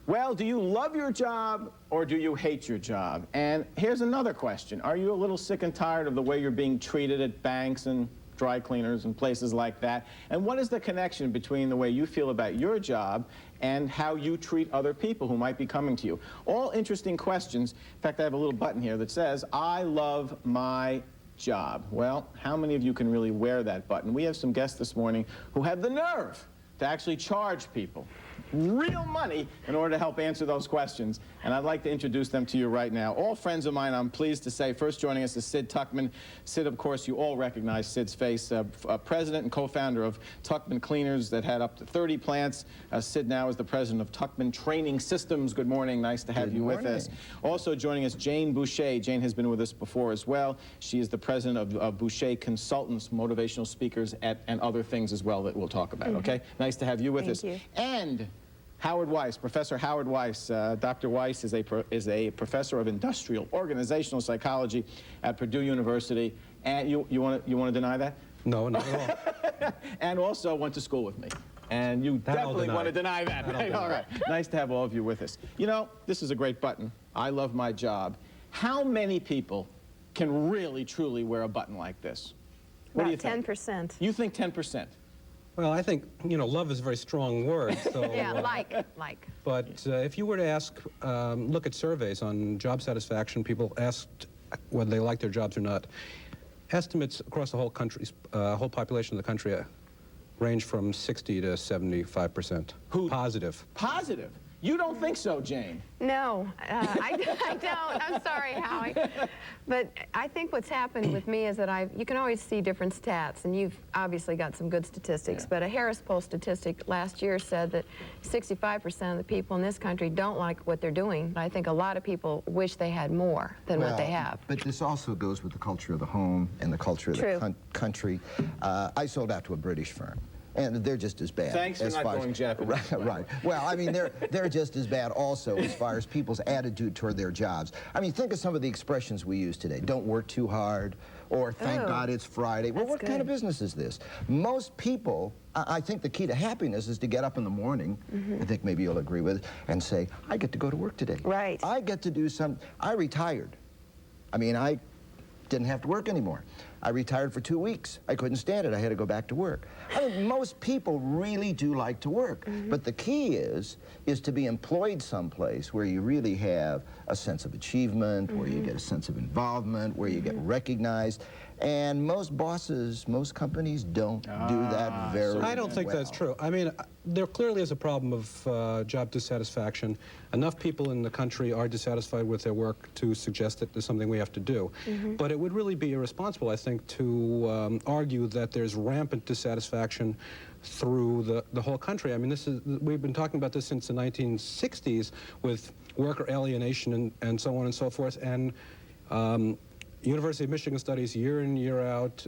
Well, do you love your job or do you hate your job? And here's another question. Are you a little sick and tired of the way you're being treated at banks and dry cleaners and places like that? And what is the connection between the way you feel about your job and how you treat other people who might be coming to you? All interesting questions. In fact, I have a little button here that says, I love my job. Well, how many of you can really wear that button? We have some guests this morning who have the nerve to actually charge people real money in order to help answer those questions. And I'd like to introduce them to you right now. All friends of mine, I'm pleased to say. First joining us is Sid Tuchman. Sid, of course, you all recognize Sid's face. President and co-founder of Tuchman Cleaners that had up to 30 plants. Sid now is the president of Tuchman Training Systems. Good morning. Nice to have you with us. Also joining us, Jane Boucher. Jane has been with us before as well. She is the president of Boucher Consultants, motivational speakers, and other things as well that we'll talk about, okay? Nice to have you with us. Thank you. And Howard Weiss, Professor Howard Weiss. Dr. Weiss is a professor of industrial organizational psychology at Purdue University. And you want to deny that? No, not at all. And also went to school with me. And you definitely want to deny that. Right? All right. Nice to have all of you with us. You know, this is a great button. I love my job. How many people can really, truly wear a button like this? What do you think? 10%. You think 10%? Well, I think, you know, love is a very strong word. So, Yeah, like. But if you were to ask, look at surveys on job satisfaction, people asked whether they like their jobs or not. Estimates across the whole country, whole population of the country range from 60 to 75%. Positive. Positive? You don't think so, Jane? No, I don't. I'm sorry, Howie. But I think what's happened with me is that you can always see different stats, and you've obviously got some good statistics, but a Harris Poll statistic last year said that 65% of the people in this country don't like what they're doing, but I think a lot of people wish they had more than what they have. But this also goes with the culture of the home and the culture of the country. I sold out to a British firm. And they're just as bad. Thanks for not going Japanese. Right. Well, I mean, they're just as bad also as far as people's attitude toward their jobs. I mean, think of some of the expressions we use today. Don't work too hard, or thank God it's Friday. Well, what kind of business is this? Most people, I think the key to happiness is to get up in the morning, I think maybe you'll agree with it, and say, I get to go to work today. Right. I get to do some, I retired. I mean, I didn't have to work anymore. I retired for 2 weeks. I couldn't stand it. I had to go back to work. I mean, most people really do like to work. But the key is to be employed someplace where you really have a sense of achievement, where you get a sense of involvement, where you get recognized. And most bosses, most companies don't do that very well. I don't think that's true. I mean, there clearly is a problem of job dissatisfaction. Enough people in the country are dissatisfied with their work to suggest that there's something we have to do. But it would really be irresponsible, I think, to argue that there's rampant dissatisfaction through the whole country. I mean, we've been talking about this since the 1960s with worker alienation and so on and so forth. And University of Michigan studies year in, year out,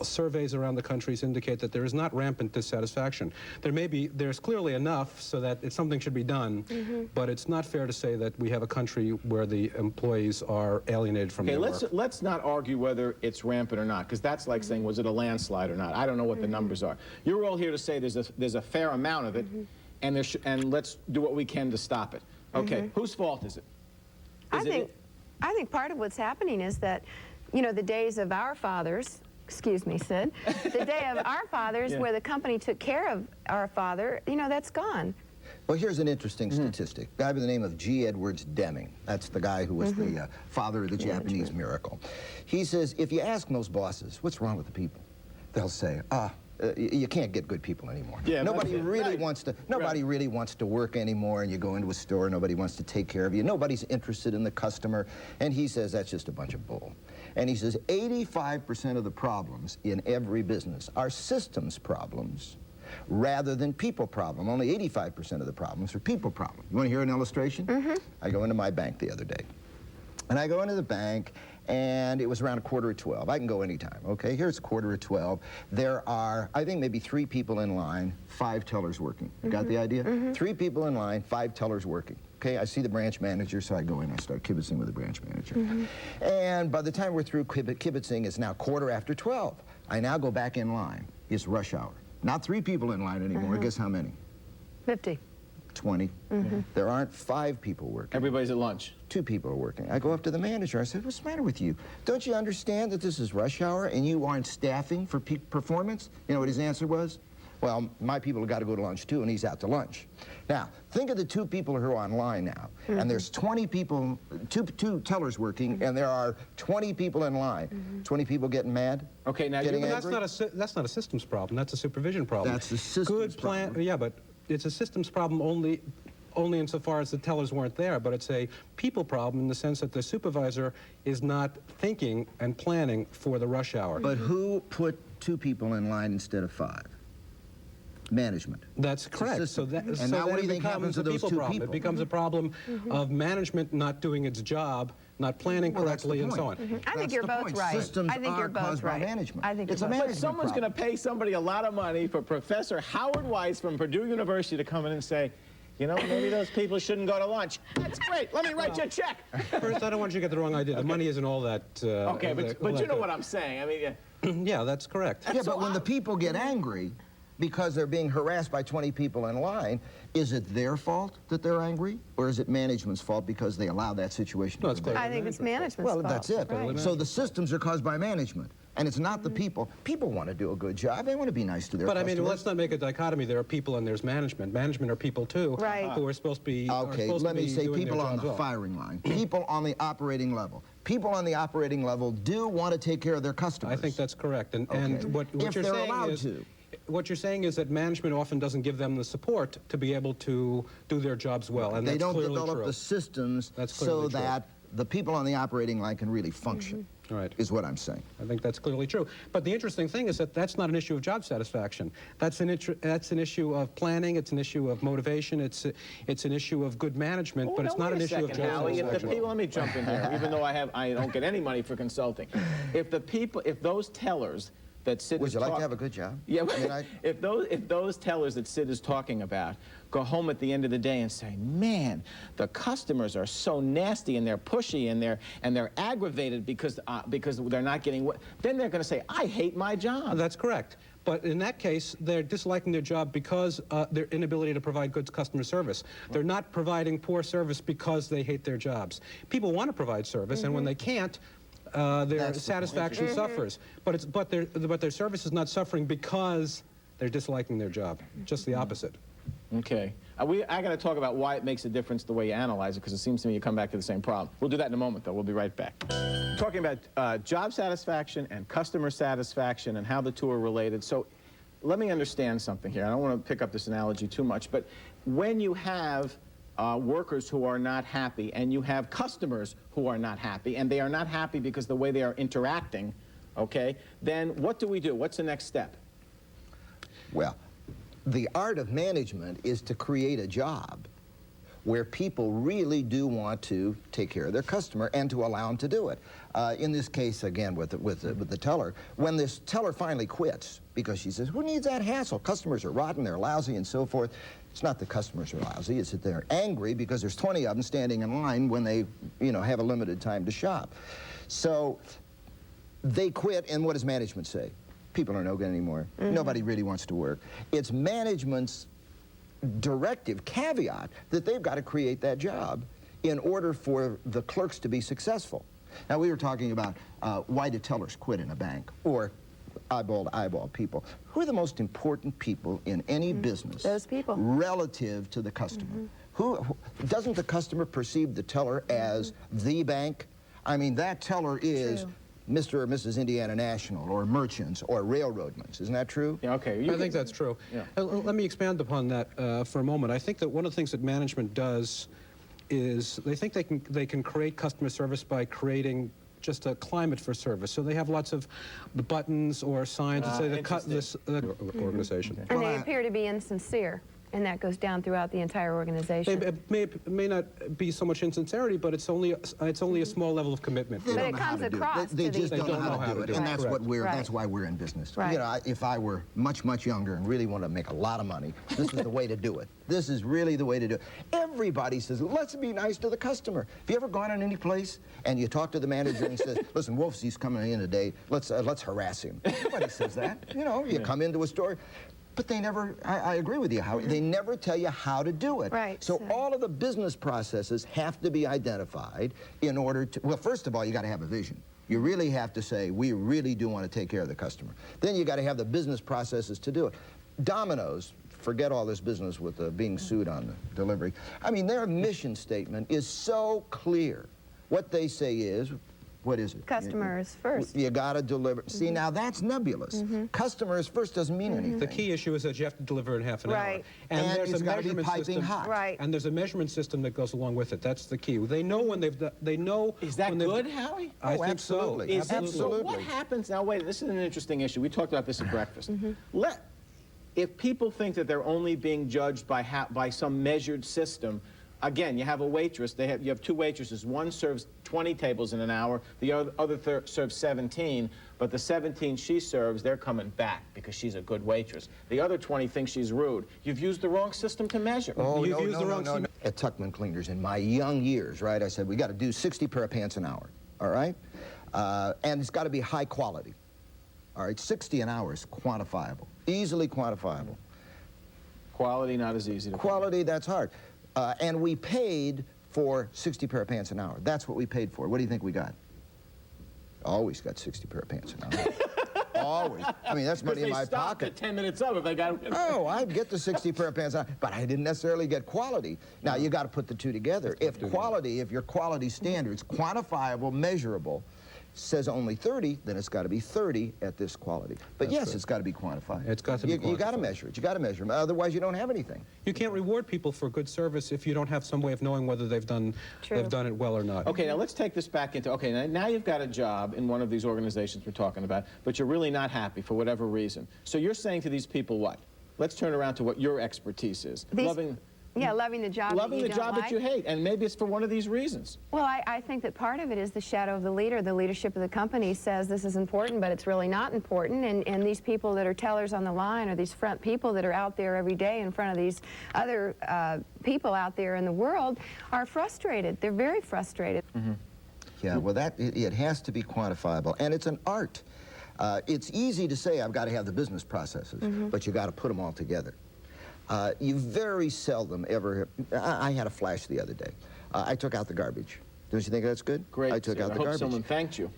surveys around the countries indicate that there is not rampant dissatisfaction. There's clearly enough so that something should be done, but it's not fair to say that we have a country where the employees are alienated from their work. Let's not argue whether it's rampant or not, because that's like saying, was it a landslide or not? I don't know what the numbers are. You're all here to say there's a fair amount of it, and let's do what we can to stop it. Okay, whose fault is it? I think part of what's happening is that, you know, the days of our fathers, excuse me, Sid, the day of our fathers where the company took care of our father, you know, that's gone. Well, here's an interesting statistic. A guy by the name of G. Edwards Deming, that's the guy who was the father of the Japanese miracle. He says, if you ask most bosses, what's wrong with the people? They'll say, you can't get good people anymore. Yeah, nobody really wants to work anymore, and you go into a store, nobody wants to take care of you. Nobody's interested in the customer. And he says that's just a bunch of bull. And he says 85% of the problems in every business are systems problems rather than people problem. Only 85% of the problems are people problem. You want to hear an illustration? I go into my bank the other day. And I go into the bank, and it was around 11:45. I can go anytime, okay? Here's 11:45. There are, I think, maybe 3 people in line, 5 tellers working. Got the idea? 3 people in line, 5 tellers working. Okay, I see the branch manager, so I go in, I start kibitzing with the branch manager. And by the time we're through kibitzing, it's now 12:15. I now go back in line. It's rush hour. Not 3 people in line anymore. Guess how many? 50. 20. There aren't 5 people working. Everybody's at lunch. 2 people are working. I go up to the manager. I said, what's the matter with you? Don't you understand that this is rush hour and you aren't staffing for peak performance? You know what his answer was? Well, my people have got to go to lunch too, and he's out to lunch. Now, think of the 2 people who are online now, and there's 20 people, two tellers working, and there are 20 people in line. 20 people getting mad? Okay, now getting But angry? that's not a systems problem. That's a supervision problem. That's the systems problem. Yeah, but it's a systems problem only insofar as the tellers weren't there, but it's a people problem in the sense that the supervisor is not thinking and planning for the rush hour. But who put 2 people in line instead of 5? Management. That's correct. system. So that, And so now then what do you it think happens becomes to a those people 2 problem. people? It becomes a problem of management not doing its job, not planning Well, that's the correctly, and so on. point. I think That's you're the both point. right. Systems I think are you're both caused by right. management. I think It's you're a both But right. someone's going to pay somebody a lot of money for Professor Howard Weiss from Purdue University to come in and say, you know, maybe those people shouldn't go to lunch. That's great. Let me write you a check. First, I don't want you to get the wrong idea. The money isn't all that... Okay, but you know what I'm saying. I mean, Yeah, that's correct. Yeah, but when the people get angry because they're being harassed by 20 people in line, is it their fault that they're angry, or is it management's fault because they allow that situation No, to it's develop? clear. I think it's management's Well, fault. that's it. Right. So the systems are caused by management, and it's not the people. People want to do a good job. They want to be nice to their But I customers. mean, let's not make a dichotomy. There are people and there's management. Management are people too, Right. who are supposed to be. are Okay, supposed let to me be say doing people their on jobs the well. firing line, people on the operating level. People on the operating level do want to take care of their customers. I think that's correct. And Okay. what If you're they're saying allowed is. to. What you're saying is that management often doesn't give them the support to be able to do their jobs well, and They that's don't clearly develop true. the systems That's so clearly true. that the people on the operating line can really function, Right. is what I'm saying. I think that's clearly true. But the interesting thing is that that's not an issue of job satisfaction. That's an issue of planning. It's an issue of motivation. It's an issue of good management. But now, it's not wait an a issue of second, job Howie. If the satisfaction. people, let me jump in here, even though I don't get any money for consulting. If those tellers that Sid Would is you like talk- to have a good job? Yeah, I mean, if those tellers that Sid is talking about go home at the end of the day and say, man, the customers are so nasty and they're pushy and they're aggravated because they're not getting what, then they're going to say, I hate my job. That's correct. But in that case, they're disliking their job because their inability to provide good customer service. They're not providing poor service because they hate their jobs. People want to provide service, and when they can't, their That's the satisfaction suffers. But their service is not suffering because they're disliking their job. Just the opposite. Okay. I got to talk about why it makes a difference the way you analyze it, because it seems to me you come back to the same problem. We'll do that in a moment, though. We'll be right back. Talking about job satisfaction and customer satisfaction and how the two are related. So let me understand something here. I don't want to pick up this analogy too much, but when you have workers who are not happy and you have customers who are not happy, and they are not happy because the way they are interacting, okay, then what do we do? What's the next step? Well, the art of management is to create a job where people really do want to take care of their customer and to allow them to do it. In this case, again, with the teller, when this teller finally quits because she says, who needs that hassle? Customers are rotten, they're lousy, and so forth. It's not the customers are lousy, it's that they're angry because there's 20 of them standing in line when they, have a limited time to shop. So they quit, and what does management say? People are no good anymore. Nobody really wants to work. It's management's directive, caveat, that they've got to create that job in order for the clerks to be successful. Now, we were talking about why do tellers quit in a bank, or eyeball to eyeball people. Who are the most important people in any business? Those people. Relative to the customer. Who doesn't the customer perceive the teller as the bank? I mean, that teller is True. Mr. or Mrs. Indiana National, or merchants, or railroadmen. Isn't that true? Yeah, okay. I think that's true. Yeah. Let me expand upon that for a moment. I think that one of the things that management does is they think they can create customer service by creating just a climate for service. So they have lots of buttons or signs that say the organization. And Well, they appear to be insincere, and that goes down throughout the entire organization. It may not be so much insincerity, but it's only a small level of commitment. They But don't it know how comes to do it. across They to just the- don't know how to do it, and Right. that's what Right. that's why we're in business. Right. If I were much younger and really wanted to make a lot of money, this is the way to do it. This is really the way to do it. Everybody says, let's be nice to the customer. Have you ever gone in any place and you talk to the manager and says, listen, Wolfsie's coming in today, let's harass him? Nobody says that. You come into a store. But they never, I agree with you, Howie, they never tell you how to do it. Right. So all of the business processes have to be identified in order to, well, first of all, you got to have a vision. You really have to say, we really do want to take care of the customer. Then you got to have the business processes to do it. Domino's, forget all this business with being sued on the delivery. I mean, their mission statement is so clear. What they say is, what is it? Customers first. You got to deliver. See, now that's nebulous. Customers first doesn't mean anything. The key issue is that you have to deliver in half an hour. Right. And there's it's a gotta be measurement piping system. hot. Right. And there's a measurement system that goes along with it. That's the key. They know when they know. Is that when they've- good, Howie? I Oh, think absolutely. so. Is it, so Absolutely. what happens now? Wait, this is an interesting issue. We talked about this at breakfast. If people think that they're only being judged by some measured system, again, you have a waitress. You have two waitresses. One serves 20 tables in an hour. The other serves 17. But the 17 she serves, they're coming back because she's a good waitress. The other 20 think she's rude. You've used the wrong system to measure. Oh, You've no, used no, the no, wrong no, system. no. At Tuchman Cleaners, in my young years, right, I said, we got to do 60 pair of pants an hour, all right? And it's got to be high quality, all right? 60 an hour is quantifiable, easily quantifiable. Quality not as easy to Quality, that's hard. And we paid for 60 pair of pants an hour. That's what we paid for. What do you think we got? Always got 60 pair of pants an hour. Always. I mean, that's money in my pocket. At 10 minutes up if they got. Oh, I'd get the 60 pair of pants on, but I didn't necessarily get quality. Now, you got to put the two together. If your quality standards, quantifiable, measurable, says only 30, then it's got to be 30 at this quality. But yes, it's got to be quantified. It's got to be You got to quantified. measure it. You got to measure them. Otherwise, you don't have anything. You can't reward people for good service if you don't have some way of knowing whether they've done it well or not. Okay, now let's take this back into, okay, now you've got a job in one of these organizations we're talking about, but you're really not happy for whatever reason. So you're saying to these people what? Let's turn around to what your expertise is. Loving the job Loving that you the don't job like. that you hate, and maybe it's for one of these reasons. Well, I think that part of it is the shadow of the leader. The leadership of the company says this is important, but it's really not important. And these people that are tellers on the line, or these front people that are out there every day in front of these other people out there in the world, are frustrated. They're very frustrated. Yeah, well, it has to be quantifiable, and it's an art. It's easy to say I've got to have the business processes, but you got to put them all together. You very seldom ever. I had a flash the other day. I took out the garbage. Don't you think that's good? Great. I took Sid. out the I hope garbage. someone thanked you.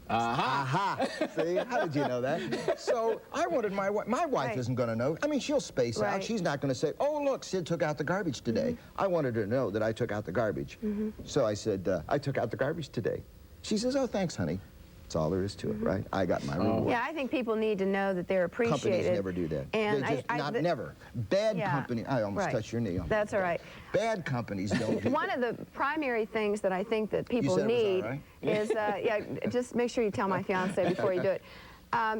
Aha! See, how did you know that? So I wanted my wife. My wife Right. isn't going to know. I mean, she'll space out. Right. She's not going to say, "Oh, look, Sid took out the garbage today." I wanted her to know that I took out the garbage. So I said, "I took out the garbage today." She says, "Oh, thanks, honey." That's all there is to it, right? I got my reward. Yeah, I think people need to know that they're appreciated. Companies never do that. And They just, never. Bad Yeah, company. I almost right. touched your knee. That's all right. Bad companies don't do One that. of the primary things that I think that people said it was all need right? is, yeah, just make sure you tell my fiance before you do it,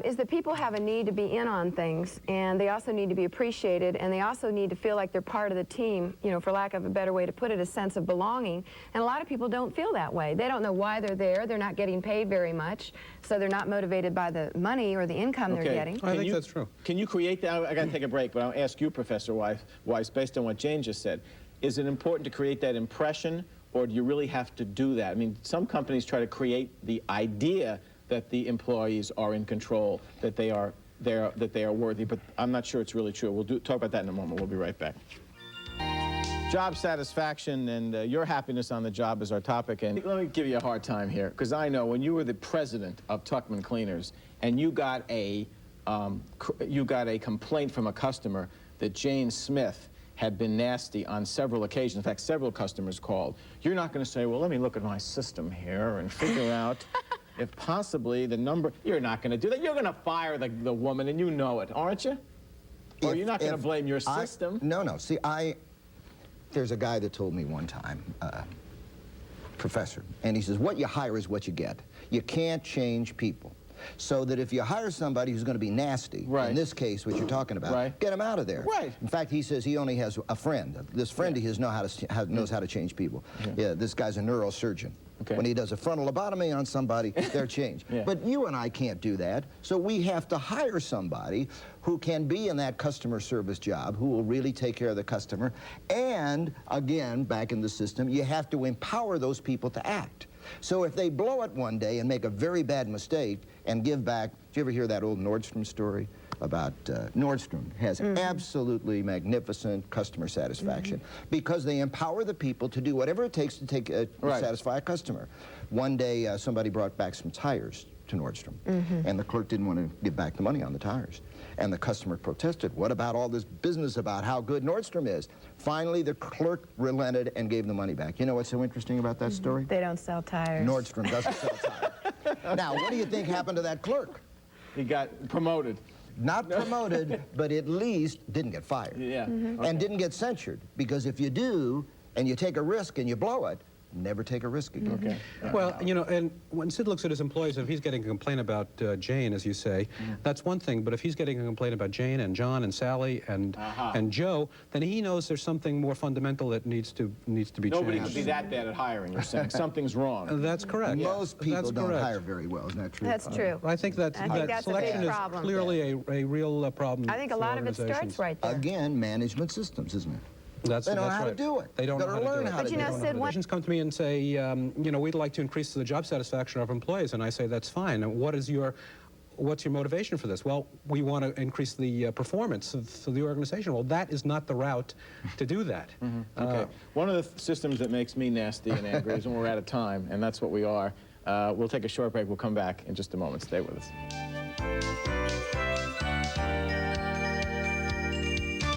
is that people have a need to be in on things, and they also need to be appreciated, and they also need to feel like they're part of the team, you know, for lack of a better way to put it, a sense of belonging. And a lot of people don't feel that way. They don't know why they're there. They're not getting paid very much, so they're not motivated by the money or the income they're getting. I think that's true. Can you create that? I got to take a break, but I'll ask you, Professor Weiss, based on what Jane just said. Is it important to create that impression, or do you really have to do that? I mean, some companies try to create the idea that the employees are in control, that they are worthy, but I'm not sure it's really true. We'll talk about that in a moment. We'll be right back. Job satisfaction and your happiness on the job is our topic, and let me give you a hard time here, because I know when you were the president of Tuchman Cleaners and you got a complaint from a customer that Jane Smith had been nasty on several occasions. In fact, several customers called. You're not going to say, well, let me look at my system here and figure out if possibly the number. You're not going to do that. You're going to fire the woman, and you know it, aren't you? Or you're not going to blame your system. No. See, there's a guy that told me one time, professor, and he says, what you hire is what you get. You can't change people. So that if you hire somebody who's going to be nasty, right. in this case, what you're talking about, right. get him out of there. Right. In fact, he says he only has a friend. This friend of his knows how to change people. Yeah, this guy's a neurosurgeon. Okay. When he does a frontal lobotomy on somebody, they're changed. Yeah. But you and I can't do that, so we have to hire somebody who can be in that customer service job, who will really take care of the customer. And, again, back in the system, you have to empower those people to act. So if they blow it one day and make a very bad mistake and give back, did you ever hear that old Nordstrom story? Nordstrom has absolutely magnificent customer satisfaction because they empower the people to do whatever it takes to satisfy a customer. One day, somebody brought back some tires to Nordstrom, and the clerk didn't want to give back the money on the tires. And the customer protested. What about all this business about how good Nordstrom is? Finally, the clerk relented and gave the money back. You know what's so interesting about that story? They don't sell tires. Nordstrom doesn't sell tires. Now, what do you think happened to that clerk? He got promoted. Not promoted, but at least didn't get fired. Yeah. And didn't get censured. Because if you do, and you take a risk and you blow it, never take a risk again. Okay. Well, you know, and when Sid looks at his employees, if he's getting a complaint about Jane, as you say, that's one thing. But if he's getting a complaint about Jane and John and Sally and Joe, then he knows there's something more fundamental that needs to be Nobody changed. could be that bad at hiring, you're saying. Something's wrong. That's correct. Most people That's don't correct. hire very well, isn't that true? That's true. I think that I think that's a big selection is problem. clearly a real problem. I think a for lot of it organizations. starts right there. Again, management systems, isn't it? That's, They don't know that's how to right. do it. They don't They've know gotta how to learn do it. how to But you do know, it. Sid, what... Organizations come to me and say, you know, we'd like to increase the job satisfaction of employees, and I say that's fine. And what's your motivation for this? Well, we want to increase the performance of the organization. Well, that is not the route to do that. Okay. One of the systems that makes me nasty and angry is when we're out of time, and that's what we are. We'll take a short break. We'll come back in just a moment. Stay with us.